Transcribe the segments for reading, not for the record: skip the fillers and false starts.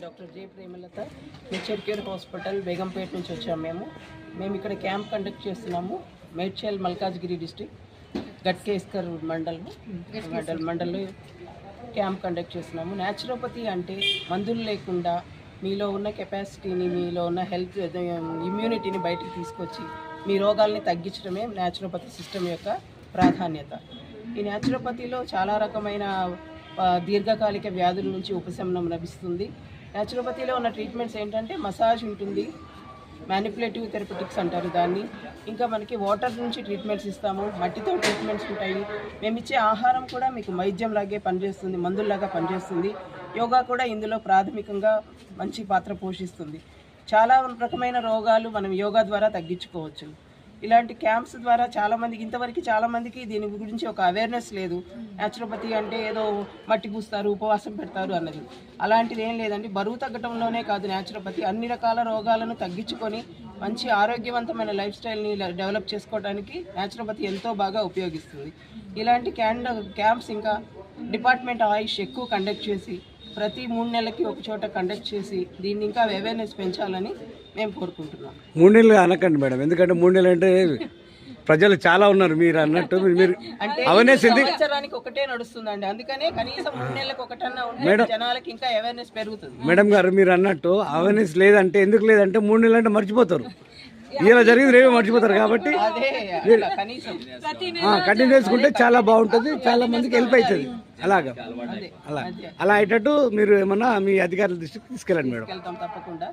Doctor J Premalatha nature care hospital Begumpet నుంచి వచ్చాము. మేము ఇక్కడ క్యాంప్ కండక్ట్ చేస్తున్నాము. మేడ్చల్ మల్కాజ్గిరి డిస్ట్రిక్ట్ గట్కేస్కర్ మండల్లో క్యాంప్ కండక్ట్ చేస్తున్నాము. న్యాచురోపతి అంటే మందులు లేకుండా మీలో ఉన్న కెపాసిటీని, మీలో ఉన్న హెల్త్ ఇమ్యూనిటీని బయటికి తీసుకొచ్చి మీ రోగాల్ని తగ్గించడమే న్యాచురోపతి సిస్టమ్ యొక్క ప్రాధాన్యత. ఈ న్యాచురోపతిలో చాలా రకమైన దీర్ఘకాలిక వ్యాధుల నుంచి ఉపశమనం లభిస్తుంది. న్యాచురోపతిలో ఉన్న ట్రీట్మెంట్స్ ఏంటంటే మసాజ్ ఉంటుంది, మ్యానిపులేటివ్ థెరపటిక్స్ అంటారు దాన్ని. ఇంకా మనకి వాటర్ నుంచి ట్రీట్మెంట్స్ ఇస్తాము, మట్టితో ట్రీట్మెంట్స్ ఉంటాయి. మేము ఇచ్చే ఆహారం కూడా మీకు వైద్యంలాగే పనిచేస్తుంది, మందుల్లాగా పనిచేస్తుంది. యోగా కూడా ఇందులో ప్రాథమికంగా మంచి పాత్ర పోషిస్తుంది. చాలా రకమైన రోగాలు మనం యోగా ద్వారా తగ్గించుకోవచ్చు. ఇలాంటి క్యాంప్స్ ద్వారా చాలామందికి దీని గురించి ఒక అవేర్నెస్ లేదు. న్యాచురోపతి అంటే ఏదో మట్టి పూస్తారు, ఉపవాసం పెడతారు అన్నది. అలాంటిది ఏం లేదండి. బరువు తగ్గడంలోనే కాదు, న్యాచురోపతి అన్ని రకాల రోగాలను తగ్గించుకొని మంచి ఆరోగ్యవంతమైన లైఫ్ స్టైల్ని డెవలప్ చేసుకోవడానికి న్యాచురోపతి ఎంతో బాగా ఉపయోగిస్తుంది. ఇలాంటి క్యాంప్స్ ఇంకా డిపార్ట్మెంట్ ఆయుష్ ఎక్కువ కండక్ట్ చేసి ప్రతి 3 నెలలకి ఒక చోట కండక్ట్ చేసి దీన్ని ఇంకా అవేర్నెస్ పెంచాలని మేము కోరుకుంటున్నాం. 3 నెలలు అనకండి మేడం, ఎందుకంటే 3 నెలలు అంటే ప్రజలు చాలా ఉన్నారు. మీరు అన్నట్టు మీరు అంటే సంవత్సరానికి ఒకటే నడుస్తుందండి, అందుకనే కనీసం 3 నెలలకు ఒకటన్నా ఉంటే జనాలకి ఇంకా అవేర్నెస్ పెరుగుతుంది. మేడం గారు మీరు అన్నట్టు అవేర్నెస్ లేదంటే ఎందుకు లేదంటే 3 నెలలు అంటే మర్చిపోతారు. ఇలా జరిగింది రేపు మర్చిపోతారు. కాబట్టి కంటిన్యూ చేసుకుంటే చాలా బాగుంటుంది, చాలా మందికి హెల్ప్ అవుతుంది. అలా అయ్యేటట్టు మీరు ఏమన్నా మీ అధికారుల దృష్టికి తీసుకెళ్ళండి మేడం. తప్పకుండా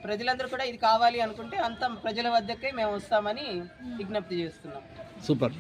ప్రజలందరూ కూడా ఇది కావాలి అనుకుంటే అంత ప్రజల వద్దకే మేము వస్తామని విజ్ఞప్తి చేస్తున్నాం. సూపర్.